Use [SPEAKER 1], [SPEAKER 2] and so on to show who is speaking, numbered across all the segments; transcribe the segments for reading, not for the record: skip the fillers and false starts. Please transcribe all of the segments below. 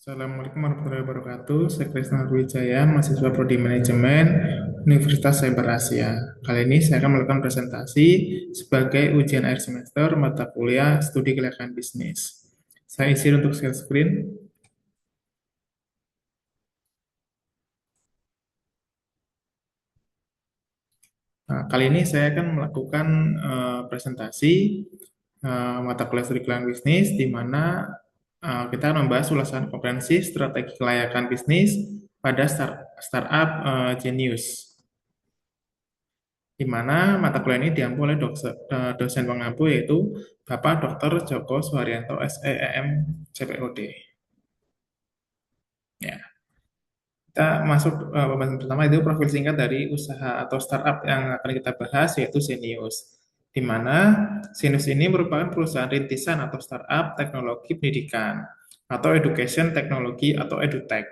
[SPEAKER 1] Assalamualaikum warahmatullahi wabarakatuh. Saya Krisna Wijaya, mahasiswa Prodi Manajemen Universitas Cyber Asia. Kali ini saya akan melakukan presentasi sebagai ujian akhir semester mata kuliah Studi Kelayakan Bisnis. Saya isi untuk share screen. Nah, kali ini saya akan melakukan presentasi mata kuliah Studi Kelayakan Bisnis, di mana kita akan membahas ulasan komprehensif strategi kelayakan bisnis pada startup Genius, di mana mata kuliah ini diampu oleh dosen pengampu yaitu Bapak Dr. Joko Suharyanto SEM CPOD. Ya, kita masuk pembahasan pertama, itu profil singkat dari usaha atau startup yang akan kita bahas, yaitu Zenius. Di mana Zenius ini merupakan perusahaan rintisan atau startup teknologi pendidikan atau education teknologi atau edutech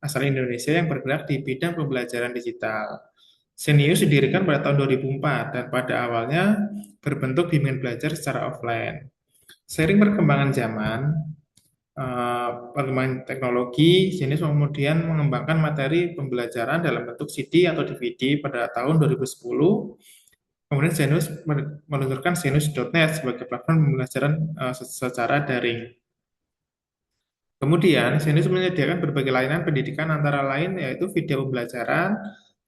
[SPEAKER 1] asal Indonesia yang bergerak di bidang pembelajaran digital. Zenius didirikan pada tahun 2004 dan pada awalnya berbentuk bimbingan belajar secara offline. Seiring perkembangan zaman, perkembangan teknologi, Zenius kemudian mengembangkan materi pembelajaran dalam bentuk CD atau DVD pada tahun 2010. Kemudian Zenius meluncurkan Zenius.net sebagai platform pembelajaran secara daring. Kemudian, Zenius menyediakan berbagai layanan pendidikan antara lain yaitu video pembelajaran,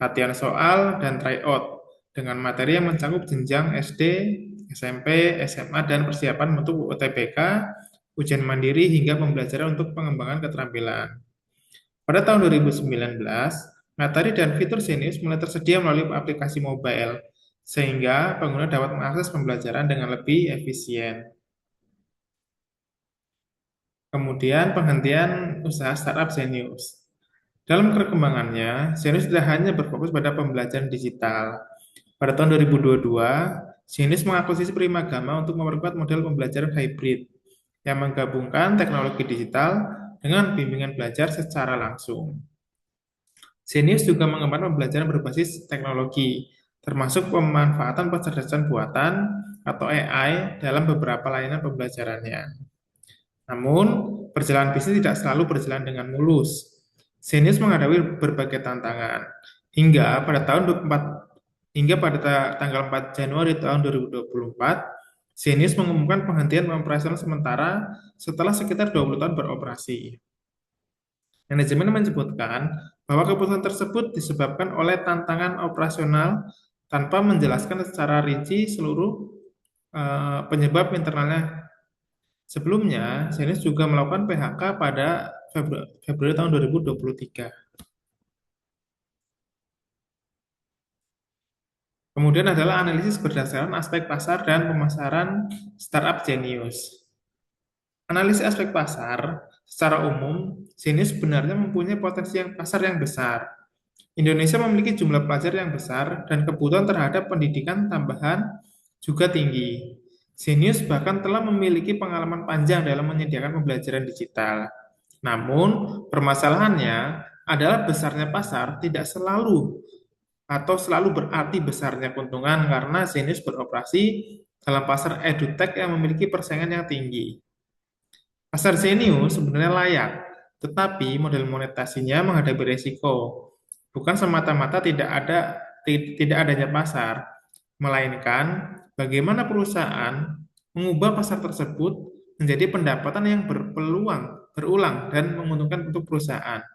[SPEAKER 1] latihan soal, dan tryout dengan materi yang mencakup jenjang SD, SMP, SMA, dan persiapan untuk UTBK, ujian mandiri, hingga pembelajaran untuk pengembangan keterampilan. Pada tahun 2019, materi dan fitur Zenius mulai tersedia melalui aplikasi mobile, sehingga pengguna dapat mengakses pembelajaran dengan lebih efisien. Kemudian penghentian usaha startup Zenius. Dalam perkembangannya, Zenius tidak hanya berfokus pada pembelajaran digital. Pada tahun 2022, Zenius mengakuisisi Primagama untuk memperkuat model pembelajaran hybrid yang menggabungkan teknologi digital dengan bimbingan belajar secara langsung. Zenius juga mengembangkan pembelajaran berbasis teknologi, termasuk pemanfaatan kecerdasan buatan atau AI dalam beberapa layanan pembelajarannya. Namun, perjalanan bisnis tidak selalu berjalan dengan mulus. Zenius menghadapi berbagai tantangan hingga pada tanggal 4 Januari tahun 2024, Zenius mengumumkan penghentian operasional sementara setelah sekitar 20 tahun beroperasi. Manajemen menyebutkan bahwa keputusan tersebut disebabkan oleh tantangan operasional tanpa menjelaskan secara rinci seluruh penyebab internalnya. Sebelumnya, Zenius juga melakukan PHK pada Februari tahun 2023. Kemudian adalah analisis berdasarkan aspek pasar dan pemasaran startup Genius. Analisis aspek pasar, secara umum, Zenius sebenarnya mempunyai potensi pasar yang besar. Indonesia memiliki jumlah pelajar yang besar dan kebutuhan terhadap pendidikan tambahan juga tinggi. Zenius bahkan telah memiliki pengalaman panjang dalam menyediakan pembelajaran digital. Namun, permasalahannya adalah besarnya pasar tidak selalu atau selalu berarti besarnya keuntungan karena Zenius beroperasi dalam pasar edutech yang memiliki persaingan yang tinggi. Pasar Zenius sebenarnya layak, tetapi model monetasinya menghadapi risiko. Bukan semata-mata tidak adanya pasar, melainkan bagaimana perusahaan mengubah pasar tersebut menjadi pendapatan yang berulang dan menguntungkan untuk perusahaan.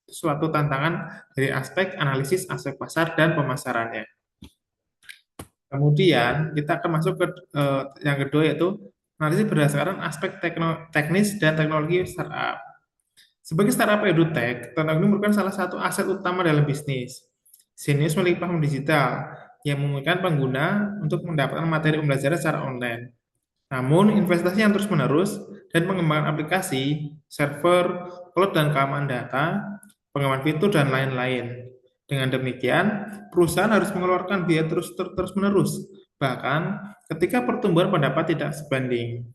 [SPEAKER 1] Suatu tantangan dari aspek analisis aspek pasar dan pemasarannya. Kemudian kita akan masuk ke yang kedua, yaitu analisis berdasarkan aspek teknis dan teknologi startup. Sebagai startup edutech, teknologi merupakan salah satu aset utama dalam bisnis. Zenius memiliki platform digital yang memungkinkan pengguna untuk mendapatkan materi pembelajaran secara online. Namun, investasi yang terus-menerus dan pengembangan aplikasi, server, cloud, dan keamanan data, pengembangan fitur, dan lain-lain. Dengan demikian, perusahaan harus mengeluarkan biaya terus-menerus, bahkan ketika pertumbuhan pendapat tidak sebanding.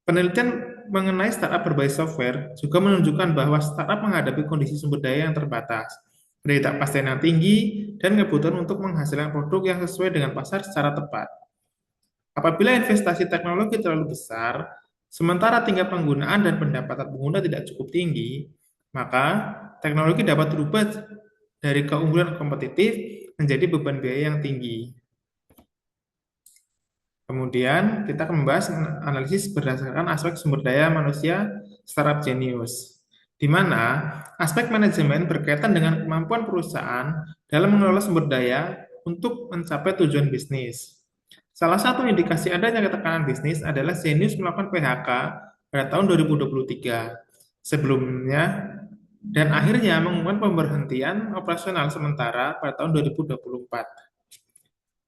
[SPEAKER 1] Penelitian mengenai startup berbasis software juga menunjukkan bahwa startup menghadapi kondisi sumber daya yang terbatas, ketidakpastian yang tinggi, dan kebutuhan untuk menghasilkan produk yang sesuai dengan pasar secara tepat. Apabila investasi teknologi terlalu besar, Sementara tingkat penggunaan dan pendapatan pengguna tidak cukup tinggi, maka teknologi dapat berubah dari keunggulan kompetitif menjadi beban biaya yang tinggi. Kemudian kita akan membahas analisis berdasarkan aspek sumber daya manusia startup genius, di mana aspek manajemen berkaitan dengan kemampuan perusahaan dalam mengelola sumber daya untuk mencapai tujuan bisnis. Salah satu indikasi adanya ketekanan bisnis adalah Zenius melakukan PHK pada tahun 2023. Sebelumnya dan akhirnya mengumumkan pemberhentian operasional sementara pada tahun 2024.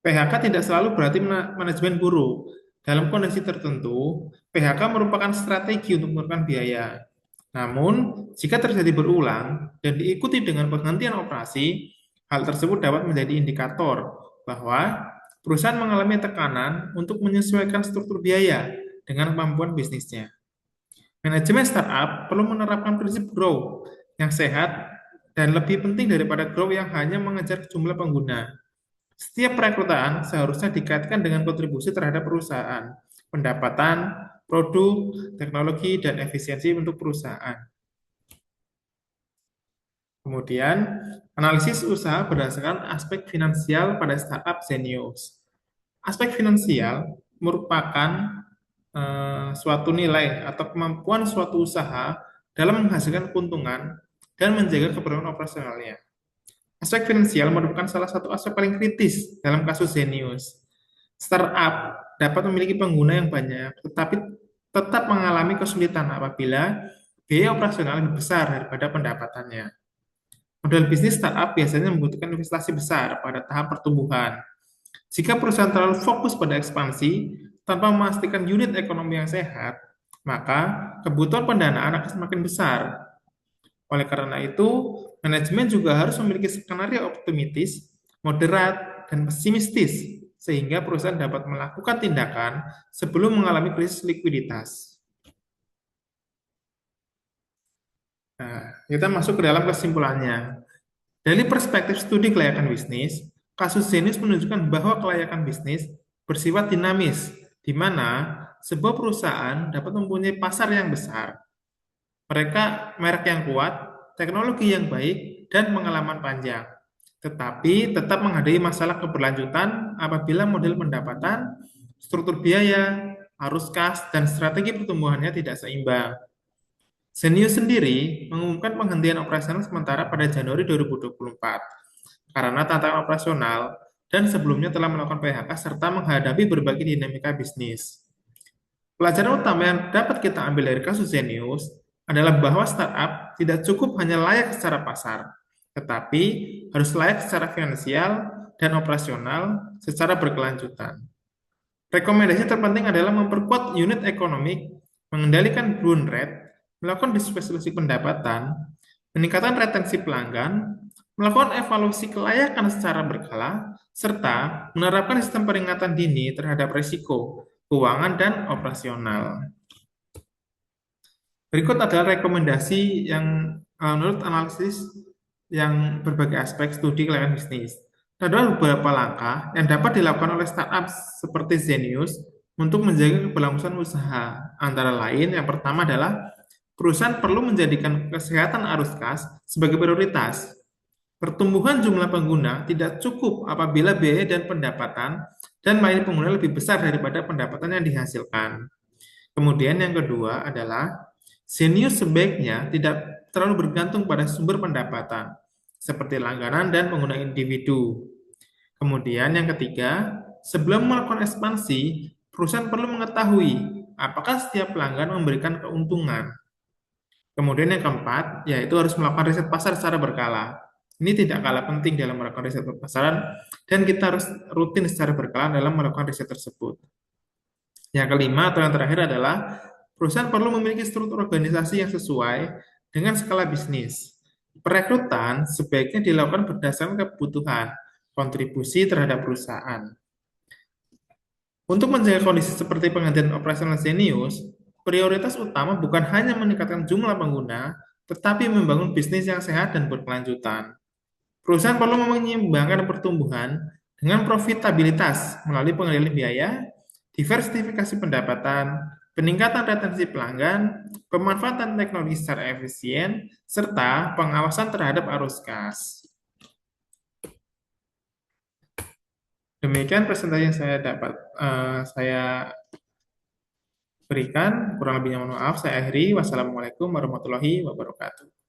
[SPEAKER 1] PHK tidak selalu berarti manajemen buruk. Dalam kondisi tertentu, PHK merupakan strategi untuk menurunkan biaya. Namun, jika terjadi berulang dan diikuti dengan penghentian operasi, hal tersebut dapat menjadi indikator bahwa perusahaan mengalami tekanan untuk menyesuaikan struktur biaya dengan kemampuan bisnisnya. Manajemen startup perlu menerapkan prinsip grow yang sehat dan lebih penting daripada grow yang hanya mengejar jumlah pengguna. Setiap perekrutan seharusnya dikaitkan dengan kontribusi terhadap perusahaan, pendapatan, produk, teknologi, dan efisiensi untuk perusahaan. Kemudian, analisis usaha berdasarkan aspek finansial pada startup Zenius. Aspek finansial merupakan suatu nilai atau kemampuan suatu usaha dalam menghasilkan keuntungan dan menjaga keberlangsungan operasionalnya. Aspek finansial merupakan salah satu aspek paling kritis dalam kasus Zenius. Startup dapat memiliki pengguna yang banyak, tetapi tetap mengalami kesulitan apabila biaya operasional lebih besar daripada pendapatannya. Model bisnis startup biasanya membutuhkan investasi besar pada tahap pertumbuhan. Jika perusahaan terlalu fokus pada ekspansi tanpa memastikan unit ekonomi yang sehat, maka kebutuhan pendanaan akan semakin besar. Oleh karena itu, manajemen juga harus memiliki skenario optimistis, moderat, dan pesimistis, sehingga perusahaan dapat melakukan tindakan sebelum mengalami krisis likuiditas. Nah, kita masuk ke dalam kesimpulannya. Dari perspektif studi kelayakan bisnis, kasus Zenius menunjukkan bahwa kelayakan bisnis bersifat dinamis, di mana sebuah perusahaan dapat mempunyai pasar yang besar, merek yang kuat, teknologi yang baik, dan pengalaman panjang. Tetapi tetap menghadapi masalah keberlanjutan apabila model pendapatan, struktur biaya, arus kas, dan strategi pertumbuhannya tidak seimbang. Zenius sendiri mengumumkan penghentian operasional sementara pada Januari 2024 karena tantangan operasional dan sebelumnya telah melakukan PHK serta menghadapi berbagai dinamika bisnis. Pelajaran utama yang dapat kita ambil dari kasus Zenius adalah bahwa startup tidak cukup hanya layak secara pasar, tetapi harus layak secara finansial dan operasional secara berkelanjutan. Rekomendasi terpenting adalah memperkuat unit ekonomi, mengendalikan burn rate, melakukan diversifikasi pendapatan, meningkatkan retensi pelanggan, melakukan evaluasi kelayakan secara berkala, serta menerapkan sistem peringatan dini terhadap risiko, keuangan, dan operasional. Berikut adalah rekomendasi yang menurut analisis yang berbagai aspek studi kelayakan bisnis. Ada beberapa langkah yang dapat dilakukan oleh startup seperti Zenius untuk menjaga keberlangsungan usaha. Antara lain, yang pertama adalah perusahaan perlu menjadikan kesehatan arus kas sebagai prioritas. Pertumbuhan jumlah pengguna tidak cukup apabila biaya dan pendapatan dan melayani pengguna lebih besar daripada pendapatan yang dihasilkan. Kemudian yang kedua adalah Zenius sebaiknya tidak terlalu bergantung pada sumber pendapatan, seperti langganan dan pengguna individu. Kemudian yang ketiga, sebelum melakukan ekspansi, perusahaan perlu mengetahui apakah setiap pelanggan memberikan keuntungan. Kemudian yang keempat, yaitu harus melakukan riset pasar secara berkala. Ini tidak kalah penting dalam melakukan riset pasaran, dan kita harus rutin secara berkala dalam melakukan riset tersebut. Yang kelima atau yang terakhir adalah perusahaan perlu memiliki struktur organisasi yang sesuai dengan skala bisnis. Perekrutan sebaiknya dilakukan berdasarkan kebutuhan, kontribusi terhadap perusahaan. Untuk menjaga kondisi seperti penghentian operasional Zenius, prioritas utama bukan hanya meningkatkan jumlah pengguna, tetapi membangun bisnis yang sehat dan berkelanjutan. Perusahaan perlu menyeimbangkan pertumbuhan dengan profitabilitas melalui pengendalian biaya, diversifikasi pendapatan, peningkatan retensi pelanggan, pemanfaatan teknologi secara efisien, serta pengawasan terhadap arus kas. Demikian presentasi yang saya berikan. Kurang lebihnya mohon maaf. Saya akhiri. Wassalamualaikum warahmatullahi wabarakatuh.